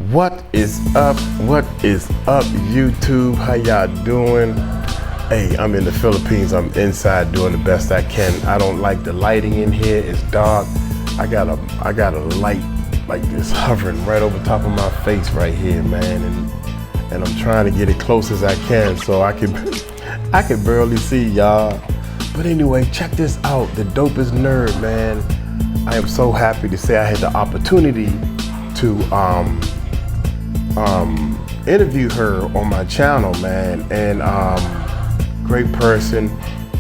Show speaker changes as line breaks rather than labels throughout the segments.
What is up? What is up, YouTube? How y'all doing? Hey, I'm in the Philippines. I'm inside doing the best I can. I don't like the lighting in here. It's dark. I got a light like this hovering right over top of my face right here, man, and I'm trying to get it close as I can so I can barely see y'all. But anyway, check this out. The dopest nerd, man. I am so happy to say I had the opportunity to interview her on my channel, man, and great person.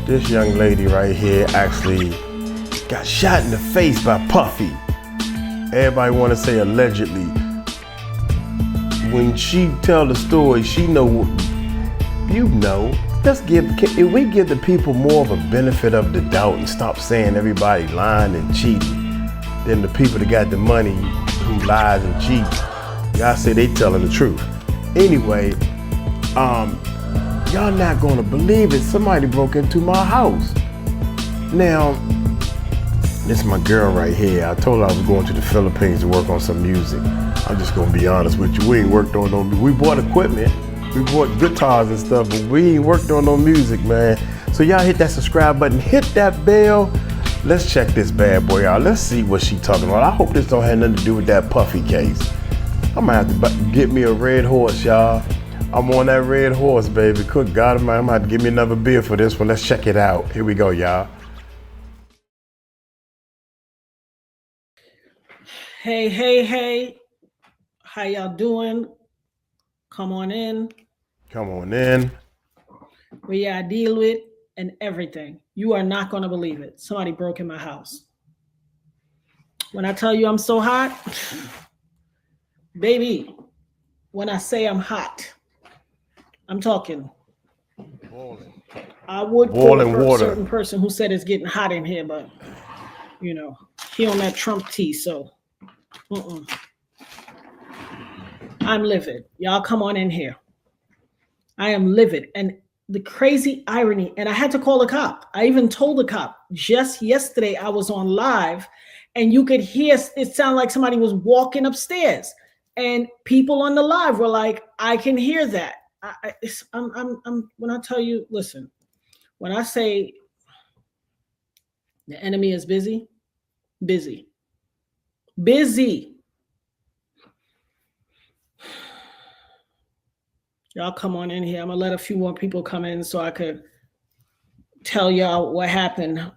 This young lady right here actually got shot in the face by Puffy. Everybody want to say allegedly. When she tell the story, she know, you know. If we give the people more of a benefit of the doubt and stop saying everybody lying and cheating, then the people that got the money who lies and cheats, y'all say they telling the truth. Anyway, y'all not gonna believe it. Somebody broke into my house. Now, this is my girl right here. I told her I was going to the Philippines to work on some music. I'm just gonna be honest with you. We ain't worked on no music. We bought equipment. We bought guitars and stuff, but we ain't worked on no music, man. So y'all hit that subscribe button, hit that bell. Let's check this bad boy out. Let's see what she talking about. I hope this don't have nothing to do with that Puffy case. I'm gonna have to get me a red horse, y'all. I'm on that red horse, baby. Good God, I'm gonna have to give me another beer for this one. Let's check it out. Here we go, y'all.
Hey. How y'all doing? Come on in.
Come on in.
We I deal with and everything. You are not going to believe it. Somebody broke in my house. When I tell you I'm so hot, baby, when I say I'm hot, I'm talking.
Boiling.
I would call a certain person who said it's getting hot in here, but you know, he on that Trump tea, so I'm livid. Y'all come on in here. I am livid. And the crazy irony, and I had to call the cop. I even told the cop just yesterday I was on live and you could hear it sound like somebody was walking upstairs. And people on the live were like, I can hear that. When I tell you, listen, when I say the enemy is busy. Y'all come on in here. I'm gonna let a few more people come in so I could tell y'all what happened.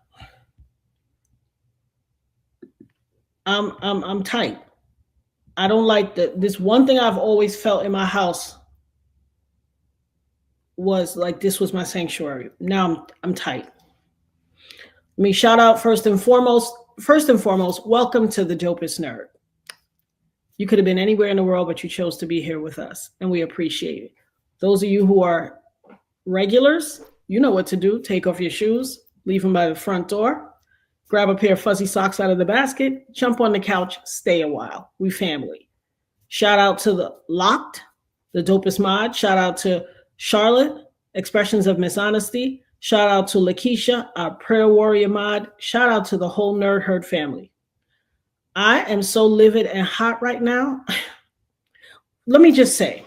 I'm tight. I don't like that. This one thing I've always felt in my house was like this was my sanctuary. Now I'm tight. Let me shout out first and foremost, welcome to the Dopest Nerd. You could have been anywhere in the world, but you chose to be here with us, and we appreciate it. Those of you who are regulars, you know what to do. Take off your shoes, leave them by the front door, grab a pair of fuzzy socks out of the basket, jump on the couch, stay a while. We family. Shout out to the Locked, the Dopest Mod. Shout out to Charlotte, Expressions of Mishonesty. Shout out to Lakeisha, our Prayer Warrior Mod. Shout out to the whole Nerd Herd family. I am so livid and hot right now. Let me just say,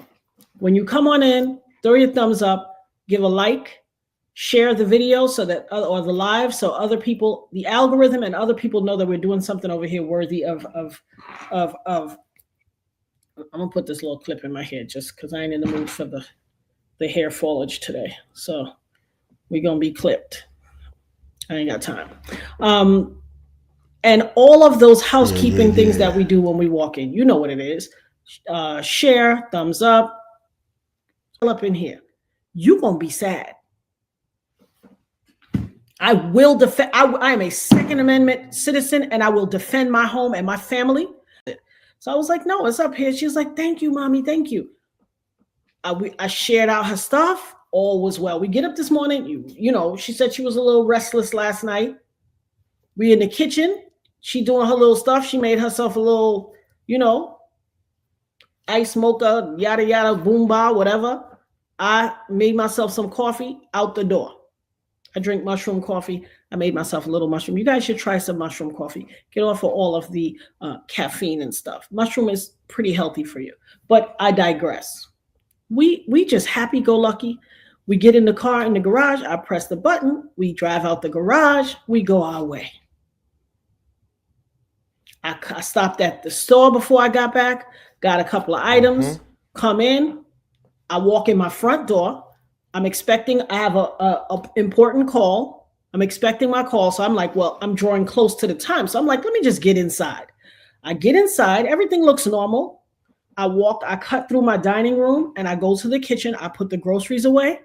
when you come on in, throw your thumbs up, give a like, share the video so that, or the live, so other people, the algorithm and other people know that we're doing something over here worthy of I'm gonna put this little clip in my head just because I ain't in the mood for the hair foliage today. So we're gonna be clipped. I ain't got time. And all of those housekeeping things that we do when we walk in, you know what it is. Share, thumbs up in here. You're going to be sad. I will defend. I am a Second Amendment citizen and I will defend my home and my family. So I was like, no, it's up here. She was like, thank you, mommy. Thank you. I shared out her stuff. All was well. We get up this morning. You know, she said she was a little restless last night. We in the kitchen. She doing her little stuff. She made herself a little, you know, ice mocha, yada, yada, boom, ba, whatever. I made myself some coffee out the door. I drink mushroom coffee. I made myself a little mushroom. You guys should try some mushroom coffee. Get off of all of the caffeine and stuff. Mushroom is pretty healthy for you. But I digress. We just happy-go-lucky. We get in the car in the garage. I press the button. We drive out the garage. We go our way. I stopped at the store before I got back. Got a couple of items. Come in. I walk in my front door. I'm expecting. I have a important call. I'm expecting my call. So I'm like, well, I'm drawing close to the time. So I'm like, let me just get inside. I get inside. Everything looks normal. I cut through my dining room and I go to the kitchen. I put the groceries away.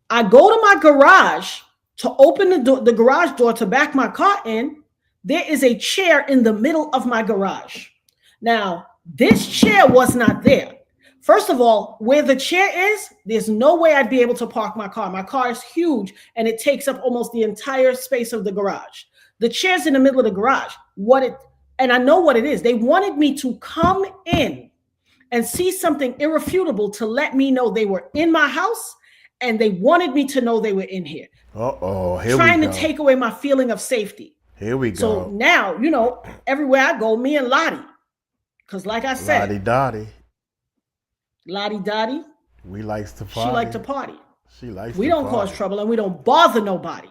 I go to my garage to open the garage door to back my car in. There is a chair in the middle of my garage. Now, this chair was not there. First of all, where the chair is, there's no way I'd be able to park my car. My car is huge and it takes up almost the entire space of the garage. The chair's in the middle of the garage. And I know what it is. They wanted me to come in and see something irrefutable to let me know they were in my house, and they wanted me to know they were in here. Trying to take away my feeling of safety.
Here we go.
So now, everywhere I go, me and Lottie, because like I said, Lottie Dottie.
We likes to party.
She likes to party.
She likes.
We don't cause trouble and we don't bother nobody.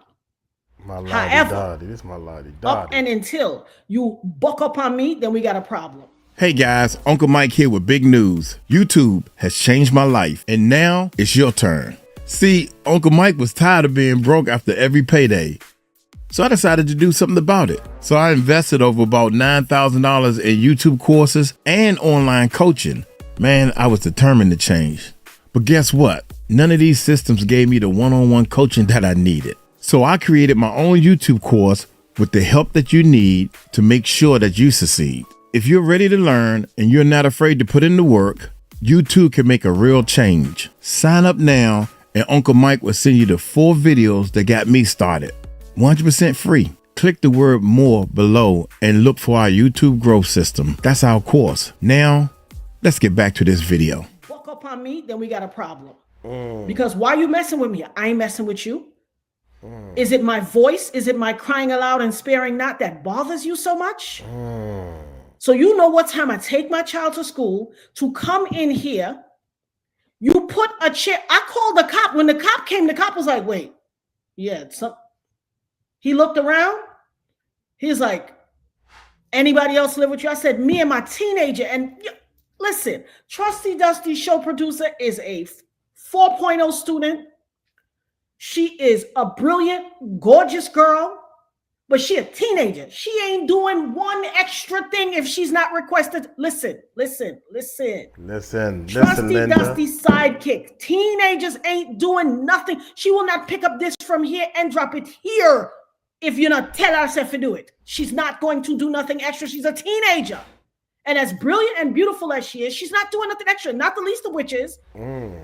My Lottie Dottie. This is my Lottie Dottie.
Up and until you buck up on me, then we got a problem.
Hey guys, Uncle Mike here with big news. YouTube has changed my life, and now it's your turn. See, Uncle Mike was tired of being broke after every payday. So I decided to do something about it. So I invested over about $9,000 in YouTube courses and online coaching. Man, I was determined to change. But guess what? None of these systems gave me the one-on-one coaching that I needed. So I created my own YouTube course with the help that you need to make sure that you succeed. If you're ready to learn and you're not afraid to put in the work, you too can make a real change. Sign up now and Uncle Mike will send you the 4 videos that got me started. 100% free. Click the word more below and look for our YouTube growth system. That's our course. Now, let's get back to this video.
Walk up on me, then we got a problem. Because why are you messing with me? I ain't messing with you. Is it my voice? Is it my crying aloud and sparing not that bothers you so much? So you know what time I take my child to school to come in here. You put a chair. I called the cop. When the cop came, the cop was like, wait, yeah, he looked around. He's like, anybody else live with you? I said, me and my teenager. And listen, Trusty Dusty show producer is a 4.0 student. She is a brilliant, gorgeous girl, but she a teenager. She ain't doing one extra thing if she's not requested. Listen.
Trusty
Linda. Dusty sidekick. Teenagers ain't doing nothing. She will not pick up this from here and drop it here if you not tell herself to do it. She's not going to do nothing extra. She's a teenager. And as brilliant and beautiful as she is, she's not doing nothing extra, not the least of which is,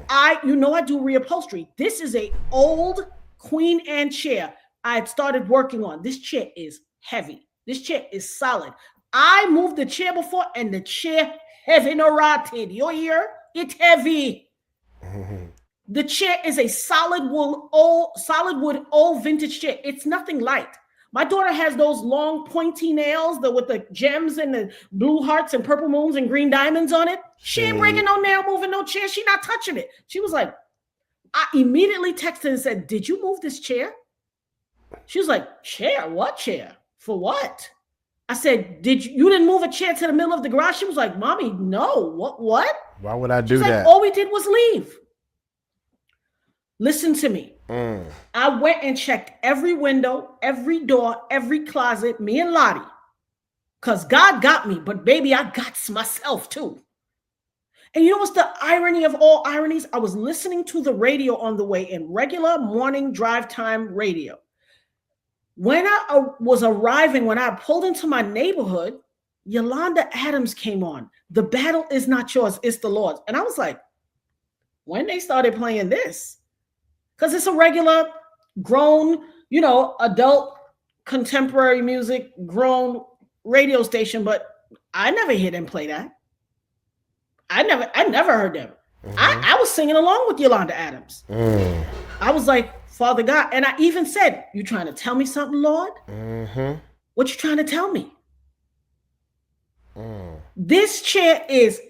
I do reupholstery. This is a old Queen Anne chair I had started working on. This chair is heavy. This chair is solid. I moved the chair before and the chair heavy no rotted. You hear? It's heavy. The chair is a solid wood, old vintage chair. It's nothing light. My daughter has those long pointy nails with the gems and the blue hearts and purple moons and green diamonds on it. She ain't breaking no nail, moving no chair. She not touching it. She was like, I immediately texted and said, did you move this chair? She was like, chair? What chair? For what? I said, you didn't move a chair to the middle of the garage? She was like, Mommy, no. What?
Why would I do that?
Like, all we did was leave. Listen to me. I went and checked every window, every door, every closet, me and Lottie. Because God got me, but baby, I got myself too. And you know what's the irony of all ironies? I was listening to the radio on the way in, regular morning drive time radio. When I was arriving, when I pulled into my neighborhood, Yolanda Adams came on. The battle is not yours, it's the Lord's. And I was like, when they started playing this? Because it's a regular, grown, adult, contemporary music, grown radio station, but I never hear them play that. I never heard them. I was singing along with Yolanda Adams. I was like, Father God. And I even said, you trying to tell me something, Lord?
Mm-hmm.
What you trying to tell me? This chair is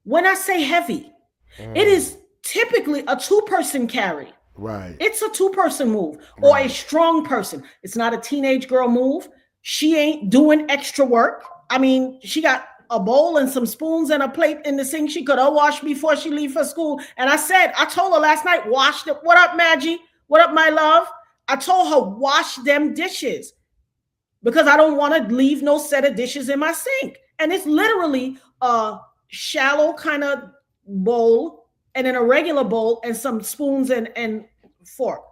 when I say heavy, it is typically a 2-person carry.
Right.
It's a 2-person move or a strong person. It's not a teenage girl move. She ain't doing extra work. I mean, she got a bowl and some spoons and a plate in the sink she could have washed before she leave for school. And I told her last night, wash it. What up, Maggie? What up, my love? I told her, wash them dishes because I don't want to leave no set of dishes in my sink. And it's literally a shallow kind of bowl and then a regular bowl and some spoons and fork.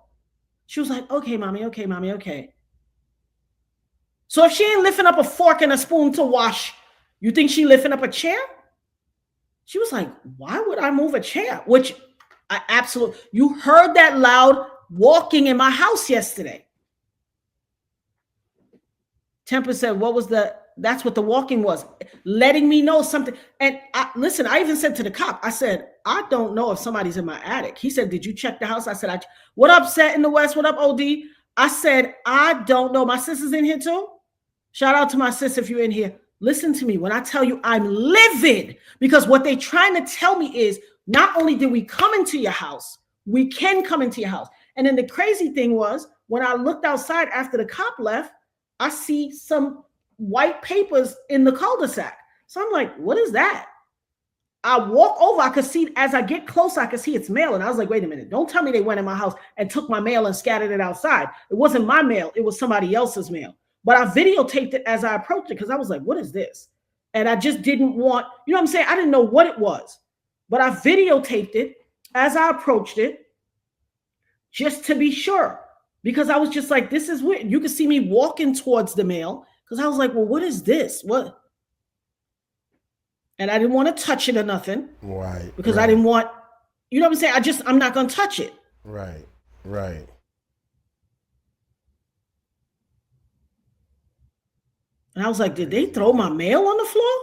She was like, okay, mommy, okay. So if she ain't lifting up a fork and a spoon to wash, you think she lifting up a chair? She was like, why would I move a chair? Which I absolutely, you heard that loud walking in my house yesterday. Temper said, that's what the walking was, letting me know something. And listen, I even said to the cop, I said, I don't know if somebody's in my attic. He said, did you check the house? I said, what up, Set in the West? What up, OD? I said, I don't know. My sister's in here too. Shout out to my sis if you're in here. Listen to me when I tell you I'm livid, because what they're trying to tell me is not only did we come into your house, we can come into your house. And then the crazy thing was when I looked outside after the cop left, I see some white papers in the cul-de-sac. So I'm like, what is that? I walk over, I could see, as I get close, I could see it's mail. And I was like, wait a minute, don't tell me they went in my house and took my mail and scattered it outside. It wasn't my mail, it was somebody else's mail. But I videotaped it as I approached it because I was like, what is this? And I just didn't want, you know what I'm saying? I didn't know what it was. But I videotaped it as I approached it just to be sure. Because I was just like, this is weird. You could see me walking towards the mail because I was like, well, what is this? What? And I didn't want to touch it or nothing.
Right.
Because I didn't want, you know what I'm saying? I'm not going to touch it.
Right.
And I was like, did they throw my mail on the floor?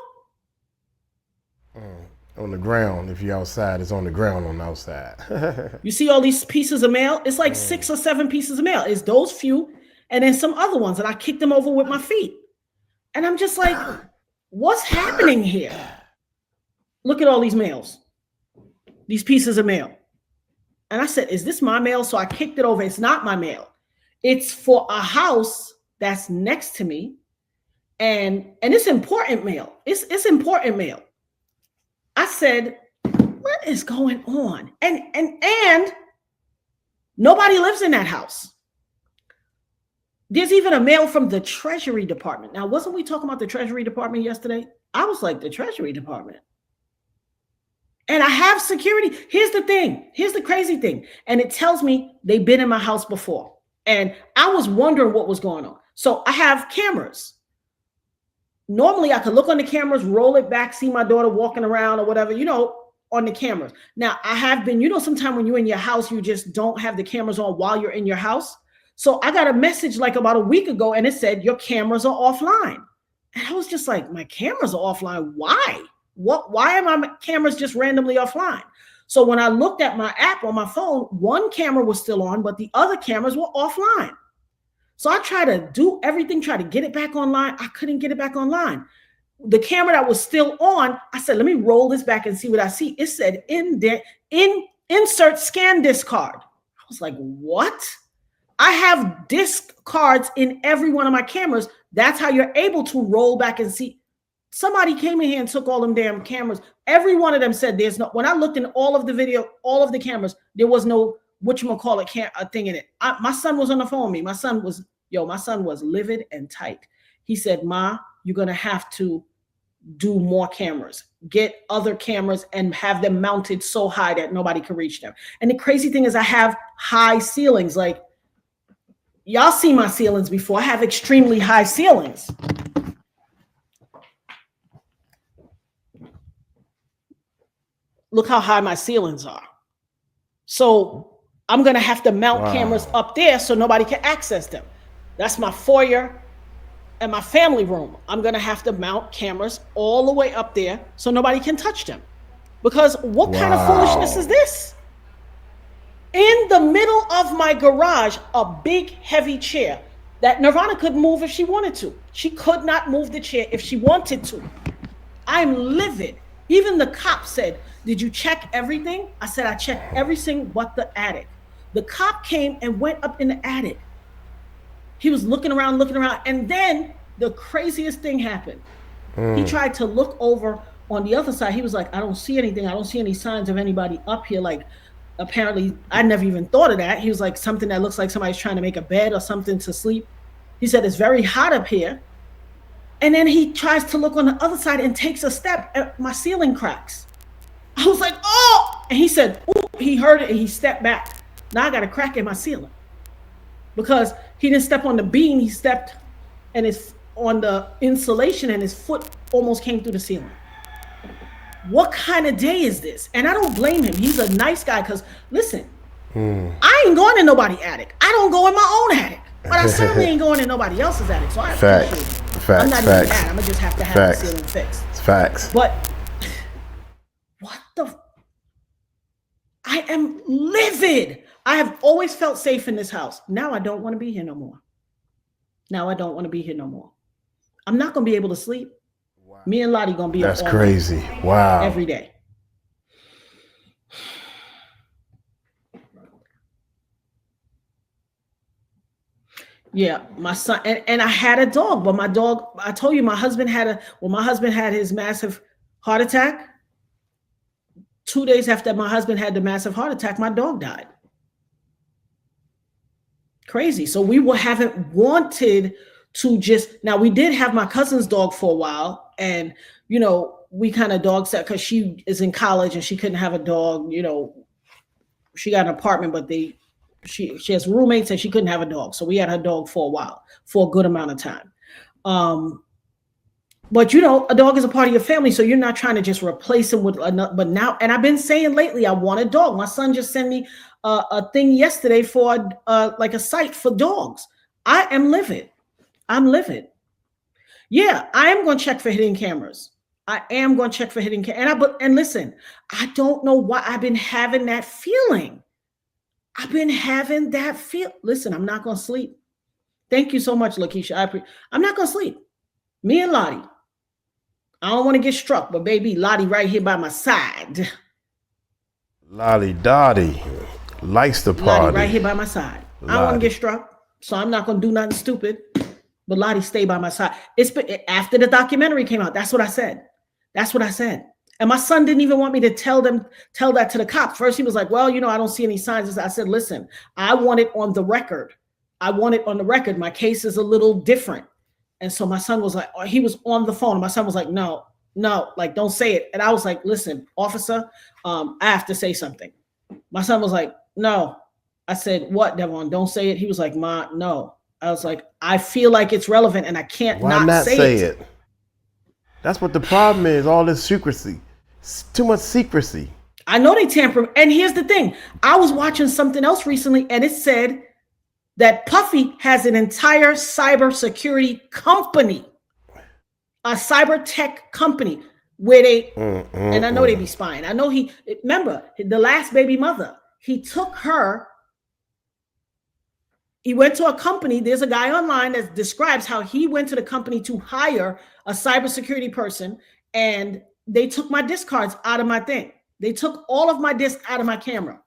On the ground. If you're outside, it's on the ground on the outside.
You see all these pieces of mail? It's like 6 or 7 pieces of mail. It's those few and then some other ones. And I kicked them over with my feet. And I'm just like, what's happening here? Look at all these mails. These pieces of mail. And I said, is this my mail? So I kicked it over. It's not my mail. It's for a house that's next to me. And it's important mail. It's important mail. I said, what is going on? And nobody lives in that house. There's even a mail from the Treasury Department. Now, wasn't we talking about the Treasury Department yesterday? I was like, the Treasury Department. And I have security. Here's the thing. Here's the crazy thing. And it tells me they've been in my house before. And I was wondering what was going on. So I have cameras. Normally, I could look on the cameras, roll it back, see my daughter walking around or whatever, on the cameras. Now, I have been, sometime when you're in your house, you just don't have the cameras on while you're in your house. So I got a message like about a week ago, and it said, your cameras are offline. And I was just like, my cameras are offline. Why? Why are my cameras just randomly offline? So when I looked at my app on my phone, one camera was still on, but the other cameras were offline. So I tried to do everything, try to get it back online. I couldn't get it back online. The camera that was still on, I said, let me roll this back and see what I see. It said, insert scan disk card. I was like, what? I have disk cards in every one of my cameras. That's how you're able to roll back and see. Somebody came in here and took all them damn cameras. Every one of them said there's no, when I looked in all of the video, all of the cameras, there was no a thing in it. My son was on the phone with me. My son was livid and tight. He said, Ma, you're going to have to do more cameras, get other cameras and have them mounted so high that nobody can reach them. And the crazy thing is I have high ceilings. Like y'all see my ceilings before. I have extremely high ceilings. Look how high my ceilings are. So I'm going to have to mount cameras up there so nobody can access them. That's my foyer and my family room. I'm going to have to mount cameras all the way up there so nobody can touch them. Because what kind of foolishness is this? In the middle of my garage, a big heavy chair that Nirvana could move if she wanted to. She could not move the chair if she wanted to. I'm livid. Even the cop said, "Did you check everything?" I said, "I checked everything but the attic." The cop came and went up in the attic. He was looking around, and then the craziest thing happened. He tried to look over on the other side. He was like, "I don't see anything. I don't see any signs of anybody up here." Like, apparently, I never even thought of that. He was like, "Something that looks like somebody's trying to make a bed or something to sleep." He said, "It's very hot up here." And then he tries to look on the other side and takes a step, and my ceiling cracks. I was like, "Oh!" And he said, "Ooh," he heard it and he stepped back. Now I got a crack in my ceiling because he didn't step on the beam. He stepped and it's on the insulation and his foot almost came through the ceiling. What kind of day is this? And I don't blame him. He's a nice guy because, listen, I ain't going in nobody's attic. I don't go in my own attic. But I certainly ain't going in nobody else's attic. So I appreciate it. I'm not even mad. I'm going to just have to have the ceiling fixed.
It's facts.
But what the? I am livid. I have always felt safe in this house. Now I don't want to be here no more. I'm not going to be able to sleep. Wow. Me and Lottie going to be
up. That's crazy. Wow.
Every day. Yeah, my son and I had a dog, but my dog, I told you my husband had his massive heart attack. 2 days after my husband had the massive heart attack, my dog died. Crazy. So we haven't wanted to now we did have my cousin's dog for a while, and we kind of dog sat because she is in college and she couldn't have a dog. She got an apartment, but she has roommates and she couldn't have a dog. So we had her dog for a while, for a good amount of time. But a dog is a part of your family. So you're not trying to just replace him with another. But now, and I've been saying lately, I want a dog. My son just sent me a thing yesterday for like a site for dogs. I am livid. I'm livid. Yeah, I am going to check for hidden cameras. And listen, I don't know why I've been having that feeling. Listen, I'm not going to sleep. Thank you so much, Lakeisha. I'm not going to sleep. Me and Lottie. I don't want to get struck, but baby, Lottie right here by my side.
Lottie Dottie likes the party.
Lottie right here by my side. Lottie. I don't want to get struck, so I'm not going to do nothing stupid. But Lottie stay by my side. It's been after the documentary came out. That's what I said. And my son didn't even want me to tell that to the cops. First, he was like, "Well, I don't see any signs." I said, "Listen, I want it on the record. My case is a little different." And so my son was like, he was on the phone. And my son was like, no, like, don't say it. And I was like, "Listen, officer, I have to say something." My son was like, "No." I said, "What, Devon? Don't say it." He was like, "Ma, no." I was like, "I feel like it's relevant and I can't not say it."
That's what the problem is. All this secrecy. It's too much secrecy.
I know they tamper. And here's the thing. I was watching something else recently and it said that Puffy has an entire cybersecurity company, a cyber tech company where they, and I know they be spying. I know remember the last baby mother, he took her, he went to a company. There's a guy online that describes how he went to the company to hire a cybersecurity person and they took my disc cards out of my thing. They took all of my discs out of my camera.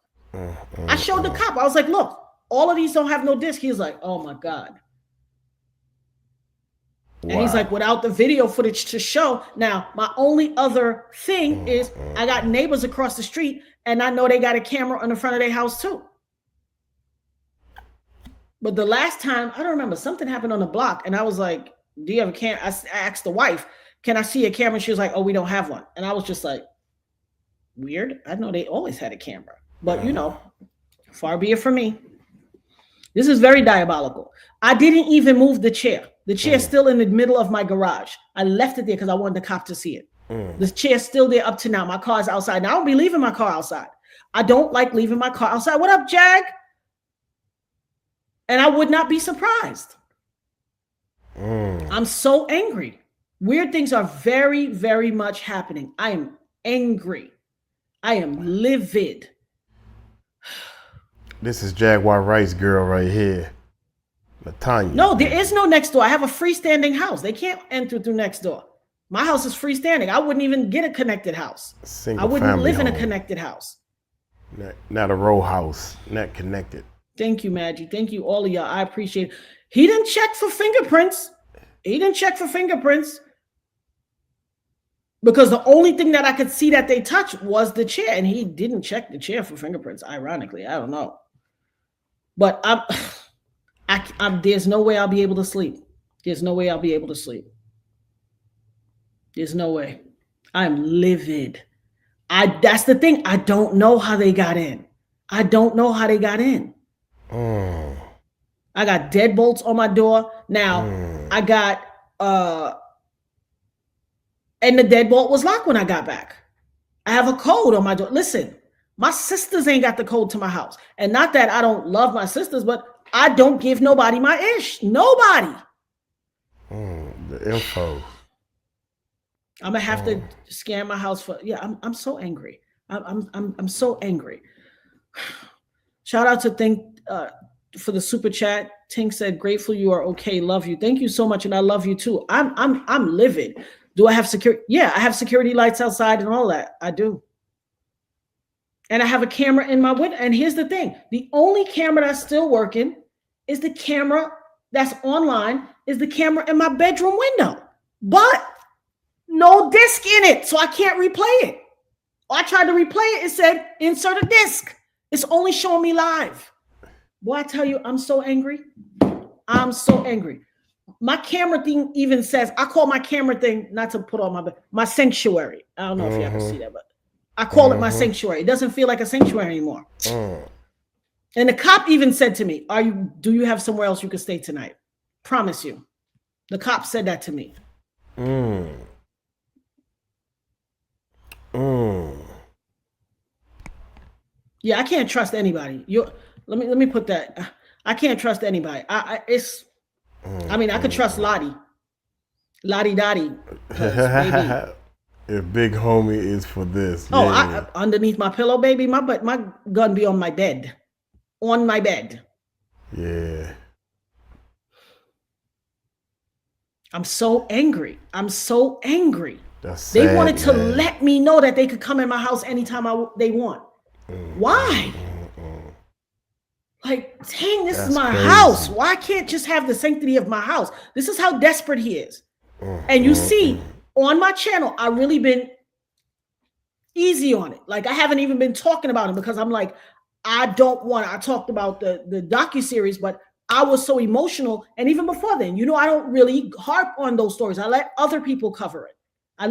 I showed the cop. I was like, "Look, all of these don't have no disc." He's like, "Oh my God." Wow. And he's like, "Without the video footage to show." Now, my only other thing is I got neighbors across the street and I know they got a camera on the front of their house too. But the last time, I don't remember, something happened on the block and I was like, "Do you have a camera?" I asked the wife, "Can I see a camera?" She was like, "Oh, we don't have one." And I was just like, weird. I know they always had a camera, but far be it from me. This is very diabolical. I didn't even move the chair. The chair's still in the middle of my garage. I left it there because I wanted the cop to see it. The chair's still there up to now. My car's outside. Now I don't be leaving my car outside. I don't like leaving my car outside. What up, Jag? And I would not be surprised. I'm so angry. Weird things are very, very much happening. I am angry. I am livid.
This is Jaguar Rice girl right here. Natanya.
No, there is no next door. I have a freestanding house. They can't enter through next door. My house is freestanding. I wouldn't even get a connected house. I wouldn't live in a connected house.
Not a row house. Not connected.
Thank you, Maggie. Thank you, all of y'all. I appreciate it. He didn't check for fingerprints. Because the only thing that I could see that they touched was the chair, and he didn't check the chair for fingerprints. Ironically, I don't know. But there's no way I'll be able to sleep. There's no way. I'm livid. That's the thing. I don't know how they got in. I got deadbolts on my door. Now, I got and the deadbolt was locked when I got back. I have a code on my door. Listen, my sisters ain't got the code to my house. And not that I don't love my sisters, but I don't give nobody my ish. Nobody.
The info.
I'm gonna have to scan my house for. Yeah, I'm so angry. I'm so angry. Shout out to Think for the super chat. Tink said, "Grateful you are okay. Love you. Thank you so much, and I love you too." I'm livid. Do I have security? Yeah, I have security lights outside and all that. I do. And I have a camera in my window. And here's the thing: the only camera that's still working is the camera that's online. Is the camera in my bedroom window, but no disc in it, so I can't replay it. I tried to replay it. It said insert a disc. It's only showing me live. Boy, I tell you, I'm so angry. My camera thing even says, I call my camera thing, not to put on my sanctuary. I don't know if y'all can see that, but I call it my sanctuary. It doesn't feel like a sanctuary anymore. And the cop even said to me, do you have somewhere else you can stay tonight? Promise you. The cop said that to me. Yeah, I can't trust anybody. Let me put that. I can't trust anybody. I could trust Lottie Dottie.
If big homie is for this.
Oh, yeah. Underneath my pillow, baby, my gun be on my bed. On my bed.
Yeah.
I'm so angry.
That's sad,
they wanted to let me know that they could come in my house anytime they want. Why? Like, dang, this is my house. Why can't just have the sanctity of my house? This is how desperate he is. And you see, on my channel, I've really been easy on it. Like, I haven't even been talking about it because I'm like, I talked about the docuseries, but I was so emotional. And even before then, I don't really harp on those stories. I let other people cover it. I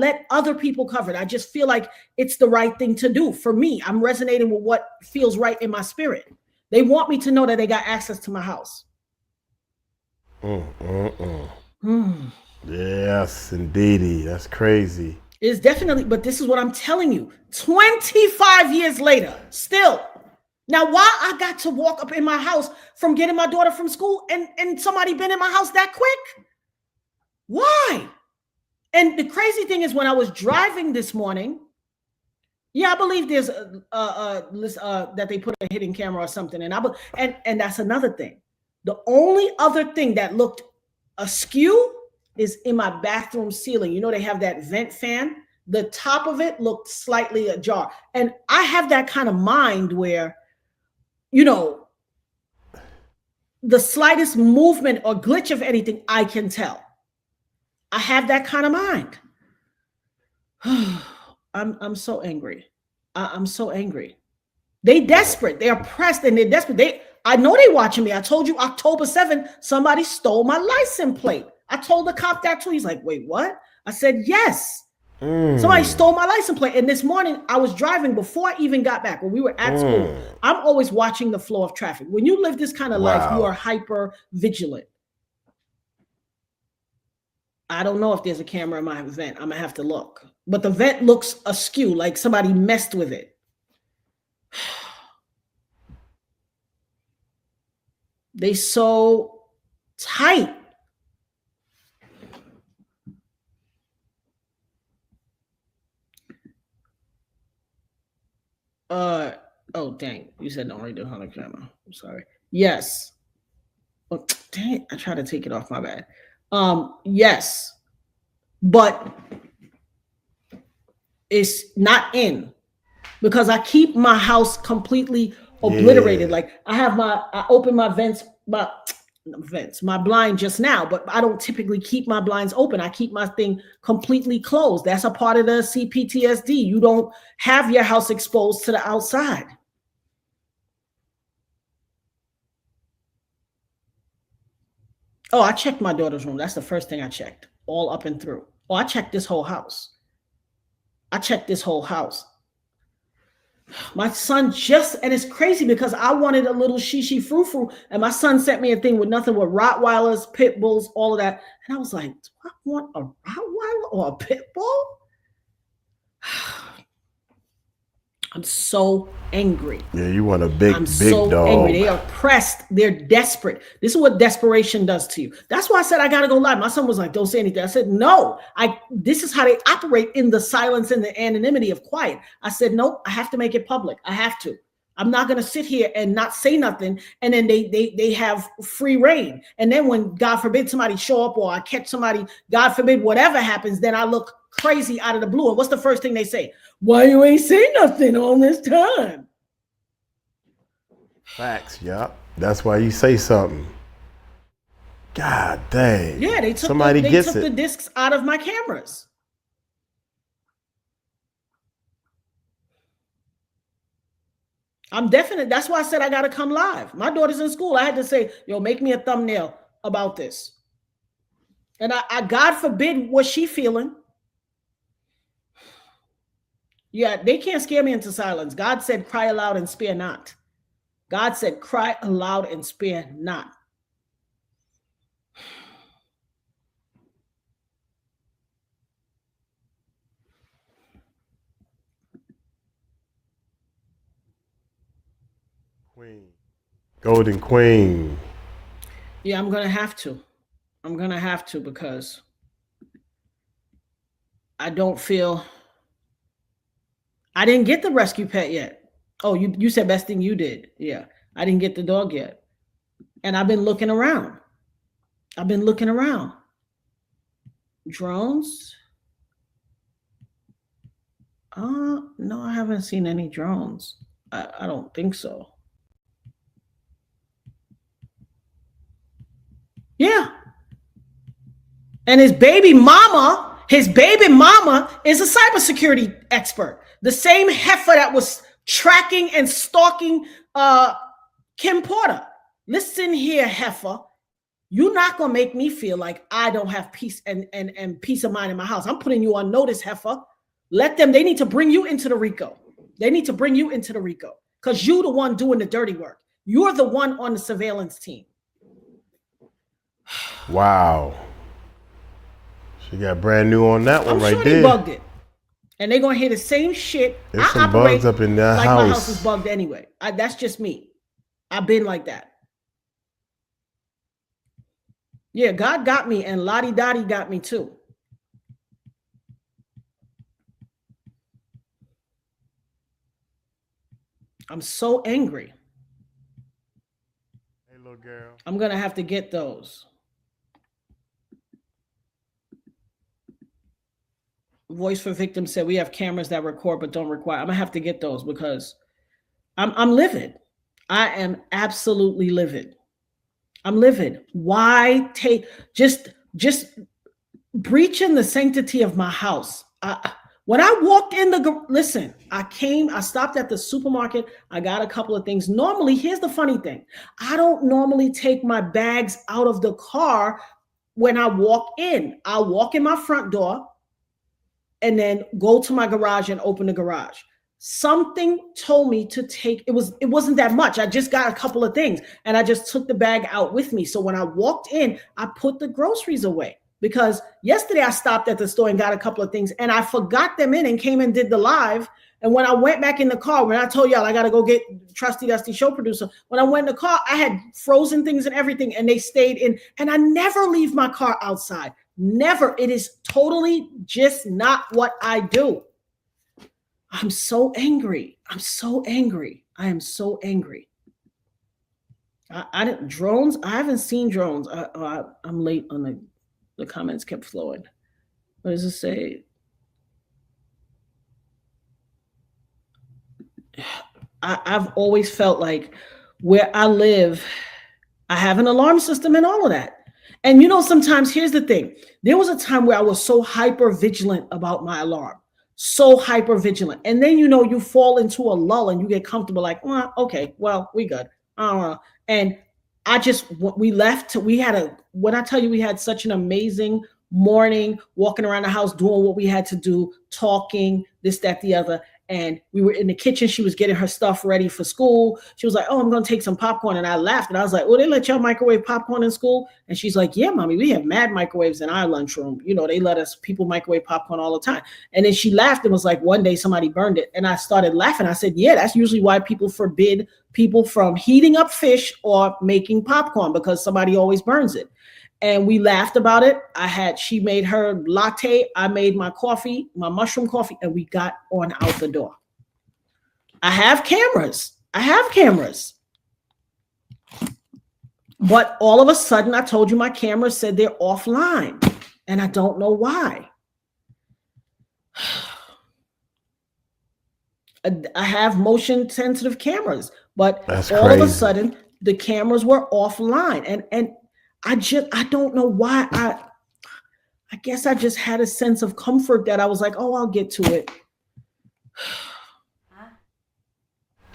just feel like it's the right thing to do for me. I'm resonating with what feels right in my spirit. They want me to know that they got access to my house.
Yes, indeedy. That's crazy.
It's definitely, but this is what I'm telling you. 25 years later, still. Now, why I got to walk up in my house from getting my daughter from school and somebody been in my house that quick? Why? And the crazy thing is, when I was driving this morning, I believe there's that they put a hidden camera or something, and that's another thing. The only other thing that looked askew is in my bathroom ceiling. They have that vent fan. The top of it looked slightly ajar, and I have that kind of mind where, the slightest movement or glitch of anything, I can tell. I have that kind of mind. I'm so angry. I'm so angry. They desperate. They are pressed and they're desperate. I know they watching me. I told you October 7th, somebody stole my license plate. I told the cop that too. He's like, wait, what? I said, yes. Somebody stole my license plate. And this morning I was driving before I even got back when we were at school. I'm always watching the flow of traffic. When you live this kind of life, you are hyper vigilant. I don't know if there's a camera in my vent. I'm gonna have to look. But the vent looks askew, like somebody messed with it. They so tight. Oh, dang. You said don't read the on the camera. I'm sorry. Yes. Oh, dang. I tried to take it off. My bad. Yes. But it's not in because I keep my house completely obliterated.
Yeah.
Like I open my my blind just now, but I don't typically keep my blinds open. I keep my thing completely closed. That's a part of the CPTSD. You don't have your house exposed to the outside. Oh, I checked my daughter's room. That's the first thing I checked, all up and through. Oh, I checked this whole house. My son and it's crazy because I wanted a little shishi frou-frou, and my son sent me a thing with nothing but Rottweilers, pit bulls, all of that. And I was like, do I want a Rottweiler or a pit bull? I'm so angry.
Yeah, you want a big dog.
Angry. They are pressed. They're desperate. This is what desperation does to you. That's why I said I gotta go live. My son was like, "Don't say anything." I said, "No. This is how they operate in the silence and the anonymity of quiet." I said, "Nope. I have to make it public. I have to. I'm not gonna sit here and not say nothing, and then they have free reign. And then when God forbid somebody show up or I catch somebody, God forbid whatever happens, then I look crazy out of the blue. And what's the first thing they say? Why you ain't say nothing all this time?"
Facts, yup. That's why you say something. God dang.
Yeah, they took the discs out of my cameras. I'm definite. That's why I said I got to come live. My daughter's in school. I had to say, yo, make me a thumbnail about this. And I God forbid what she feeling. Yeah, they can't scare me into silence. God said, cry aloud and spare not. God said, cry aloud and spare not.
Queen. Golden Queen.
Yeah, I'm going to have to. I'm going to have to because I don't feel... I didn't get the rescue pet yet. Oh, you said best thing you did. Yeah, I didn't get the dog yet. And I've been looking around. Drones? No, I haven't seen any drones. I don't think so. Yeah. And his baby mama is a cybersecurity expert. The same heifer that was tracking and stalking Kim Porter. Listen here, heifer. You're not going to make me feel like I don't have peace and peace of mind in my house. I'm putting you on notice, heifer. They need to bring you into the RICO. Because you're the one doing the dirty work. You're the one on the surveillance team.
Wow. She got brand new on that one right there. I'm sure
they bugged it. And they're going to hear the same shit.
There's some bugs up in that house.
My house is bugged anyway. That's just me. I've been like that. Yeah, God got me and Lottie Dottie got me too. I'm so angry.
Hey, little girl.
I'm going to have to get those. Voice for Victim said we have cameras that record but don't require. I'm going to have to get those because I'm livid. I am absolutely livid. I'm livid. Why take just breaching the sanctity of my house? When I walked in listen, I stopped at the supermarket. I got a couple of things. Normally, here's the funny thing. I don't normally take my bags out of the car when I walk in. I'll walk in my front door and then go to my garage and open the garage. Something told me to take, it wasn't that much. I just got a couple of things and I just took the bag out with me. So when I walked in, I put the groceries away because yesterday I stopped at the store and got a couple of things and I forgot them in and came and did the live. And when I went back in the car, when I told y'all I got to go get Trusty Dusty show producer, when I went in the car, I had frozen things and everything and they stayed in. And I never leave my car outside. Never. It is totally just not what I do. I'm so angry. I'm so angry. I am so angry. I didn't drones. I haven't seen drones. I'm late on the comments kept flowing. What does it say? I've always felt like where I live, I have an alarm system and all of that. And you know, sometimes here's the thing. There was a time where I was so hyper vigilant about my alarm, so hyper vigilant. And then, you know, you fall into a lull and you get comfortable like, well, okay, well, we good. And we left. When I tell you we had such an amazing morning, walking around the house, doing what we had to do, talking, this, that, the other. And we were in the kitchen. She was getting her stuff ready for school. She was like, oh, I'm going to take some popcorn. And I laughed. And I was like, oh, they let y'all microwave popcorn in school? And she's like, yeah, mommy, we have mad microwaves in our lunchroom. You know, they let us people microwave popcorn all the time. And then she laughed and was like, one day somebody burned it. And I started laughing. I said, yeah, that's usually why people forbid people from heating up fish or making popcorn, because somebody always burns it. And we laughed about it. She made her latte. I made my coffee, my mushroom coffee, and we got on out the door. I have cameras. But all of a sudden, I told you my camera said they're offline, and I don't know why. I have motion sensitive cameras, but all of a sudden the cameras were offline, and I don't know why. I guess I just had a sense of comfort that I was like, oh, I'll get to it.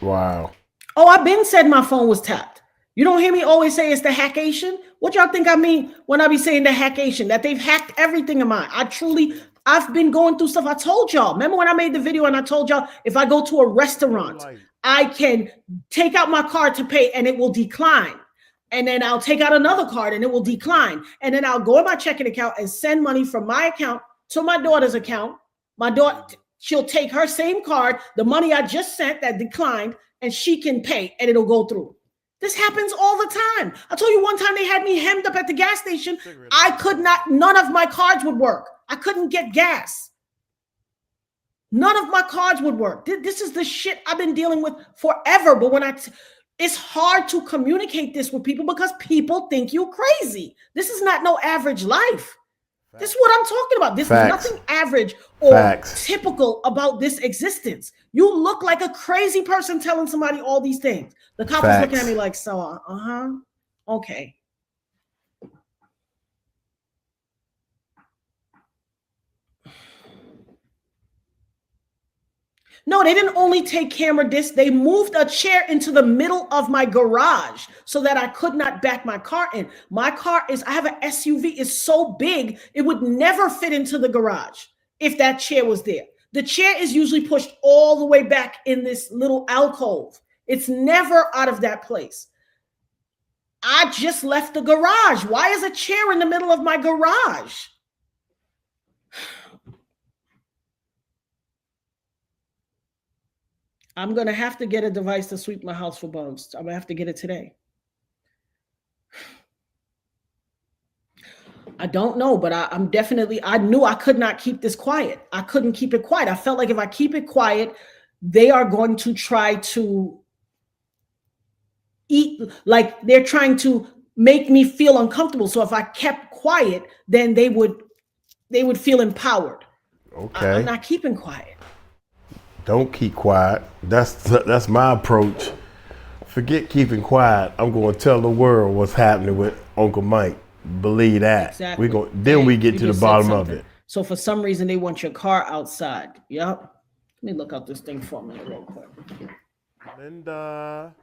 Wow.
Oh, I've been said my phone was tapped. You don't hear me always say it's the hackation? What y'all think I mean when I be saying the hackation? That they've hacked everything of mine. I've been going through stuff. I told y'all. Remember when I made the video and I told y'all if I go to a restaurant, I can take out my card to pay and it will decline. And then I'll take out another card and it will decline. And then I'll go in my checking account and send money from my account to my daughter's account. My daughter, she'll take her same card, the money I just sent that declined, and she can pay and it'll go through. This happens all the time. I told you one time they had me hemmed up at the gas station. None of my cards would work. I couldn't get gas. None of my cards would work. This is the shit I've been dealing with forever. But it's hard to communicate this with people because people think you crazy. This is not no average life. Facts. This is what I'm talking about. This Facts. Is nothing average or Facts. Typical about this existence. You look like a crazy person telling somebody all these things. The cop was looking at me like, so, okay. No, they didn't only take camera discs. They moved a chair into the middle of my garage so that I could not back my car in. I have an SUV. It's so big, it would never fit into the garage if that chair was there. The chair is usually pushed all the way back in this little alcove. It's never out of that place. I just left the garage. Why is a chair in the middle of my garage? I'm going to have to get a device to sweep my house for bugs. I'm going to have to get it today. I don't know, but I knew I could not keep this quiet. I couldn't keep it quiet. I felt like if I keep it quiet, they are going to try to like they're trying to make me feel uncomfortable. So if I kept quiet, then they would feel empowered.
Okay.
I'm not keeping quiet.
Don't keep quiet. That's my approach. Forget keeping quiet. I'm going to tell the world what's happening with Uncle Mike. Believe that. Exactly. We get to the bottom of it.
So for some reason they want your car outside. Yep. Let me look out this thing for a minute real quick.
Linda.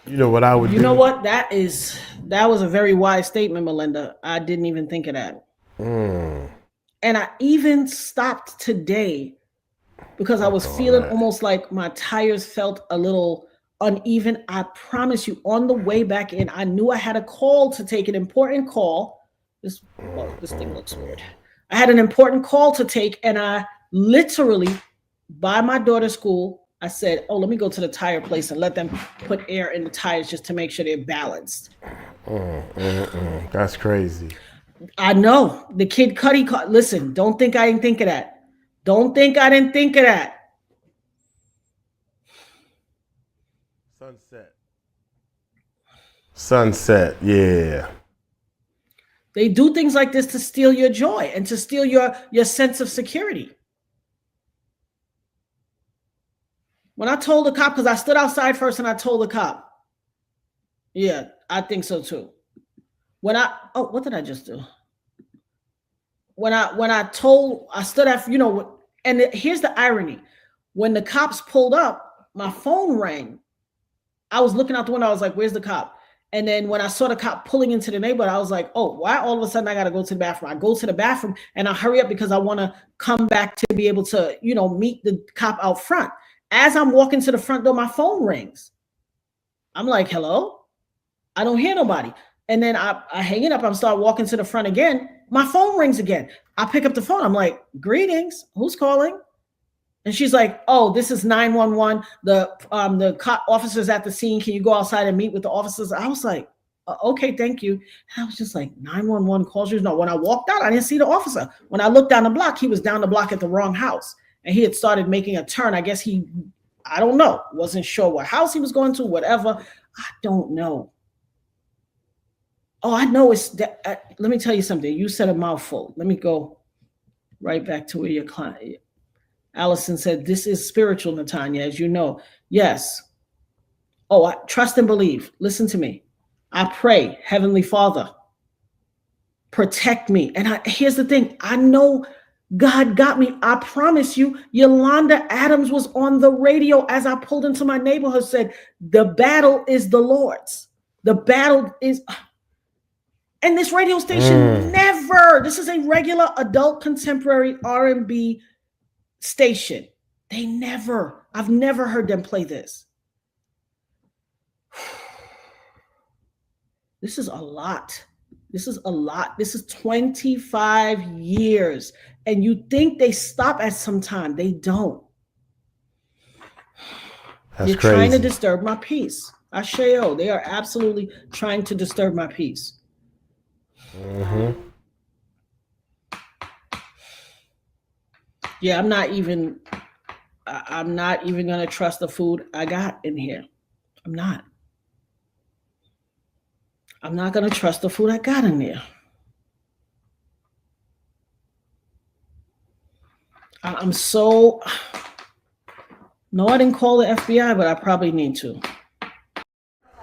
You know what I would do?
You know what? That was a very wise statement, Melinda. I didn't even think of that. And I even stopped today because I was feeling almost like my tires felt a little uneven. I promise you, on the way back in, I knew I had a call to take, an important call. This thing looks weird. I had an important call to take, and I literally, by my daughter's school, I said, oh, let me go to the tire place and let them put air in the tires just to make sure they're balanced.
That's crazy.
I know. The Kid Cudi listen, don't think I didn't think of that. Don't think I didn't think of that.
Sunset, yeah.
They do things like this to steal your joy and to steal your sense of security. When I told the cop, because I stood outside first and I told the cop, yeah, I think so too. What did I just do? When I stood at, and here's the irony. When the cops pulled up, my phone rang. I was looking out the window. I was like, where's the cop? And then when I saw the cop pulling into the neighborhood, I was like, oh, why all of a sudden I got to go to the bathroom? I go to the bathroom and I hurry up because I want to come back to be able to, meet the cop out front. As I'm walking to the front door, my phone rings. I'm like, hello? I don't hear nobody. And then I hang it up. I'm start walking to the front again. My phone rings again. I pick up the phone. I'm like, greetings. Who's calling? And she's like, oh, this is 911. The cop officers at the scene. Can you go outside and meet with the officers? I was like, okay, thank you. And I was just like, 911 calls you. No, when I walked out, I didn't see the officer. When I looked down the block, he was down the block at the wrong house. And he had started making a turn. I guess I don't know. Wasn't sure what house he was going to, whatever. I don't know. Oh, I know it's that. Let me tell you something. You said a mouthful. Let me go right back to where your client. Allison said, this is spiritual, Natanya, as you know. Yes. Oh, I trust and believe. Listen to me. I pray, Heavenly Father, protect me. And here's the thing. I know God got me. I promise you, Yolanda Adams was on the radio as I pulled into my neighborhood, said, the battle is the Lord's. The battle is... And this radio station this is a regular adult contemporary R&B station. I've never heard them play this. This is a lot. This is 25 years. And you think they stop at some time. They don't. They're trying to disturb my peace. Asheo, they are absolutely trying to disturb my peace.
Mm-hmm.
Yeah, I'm not even gonna trust the food I got in here. I'm not gonna trust the food I got in there. No, I didn't call the FBI, but I probably need to.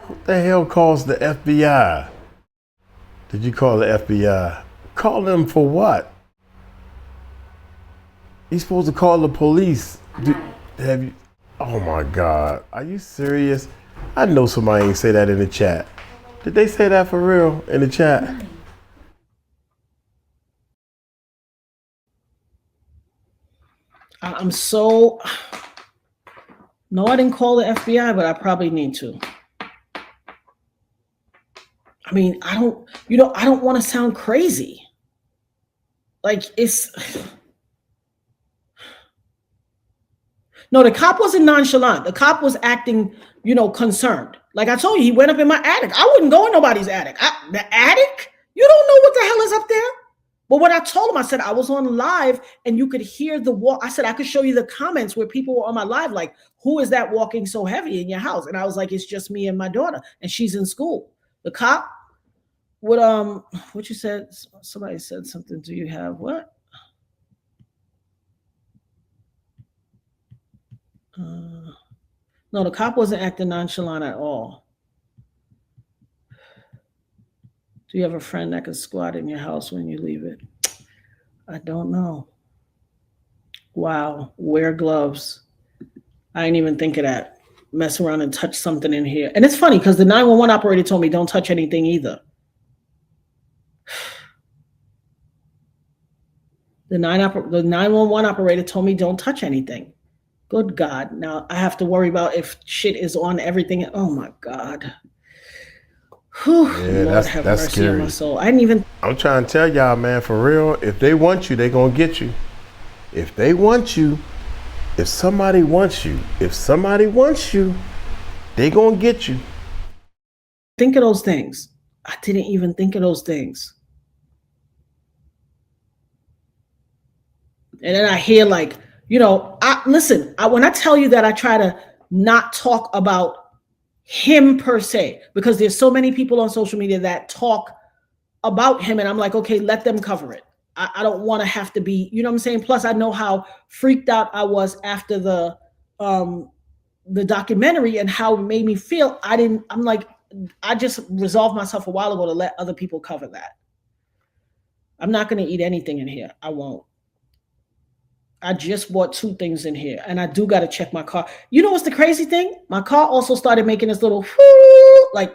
What the hell calls the FBI? Did you call the FBI? Call them for what? You're supposed to call the police. Have you? Oh my God. Are you serious? I know somebody ain't say that in the chat. Did they say that for real in the chat?
No, I didn't call the FBI, but I probably need to. I mean, I don't want to sound crazy. Like no, the cop wasn't nonchalant. The cop was acting, concerned. Like I told you, he went up in my attic. I wouldn't go in nobody's attic. The attic? You don't know what the hell is up there. But when I told him, I said, I was on live and you could hear the walk. I said, I could show you the comments where people were on my live, like, who is that walking so heavy in your house? And I was like, it's just me and my daughter, and she's in school. The cop would, what you said, somebody said something. Do you have what? No, the cop wasn't acting nonchalant at all. Do you have a friend that can squat in your house when you leave it? I don't know. Wow, wear gloves. I didn't even think of that. Mess around and touch something in here. And it's funny because the 911 operator told me don't touch anything either. The 911 operator told me don't touch anything. Good God. Now I have to worry about if shit is on everything. Oh my God. Whew,
yeah,
Lord,
that's scary.
On my soul. I didn't even.
I'm trying to tell y'all, man, for real, if they want you, they gonna get you. If they want you, if somebody wants you, they gonna get you.
Think of those things. I didn't even think of those things. And then I hear like, when I tell you that I try to not talk about him per se, because there's so many people on social media that talk about him, and I'm like, okay, let them cover it. I don't want to have to be, you know what I'm saying? Plus, I know how freaked out I was after the documentary and how it made me feel. I just resolved myself a while ago to let other people cover that. I'm not going to eat anything in here. I won't. I just bought 2 things in here, and I do got to check my car. You know what's the crazy thing? My car also started making this little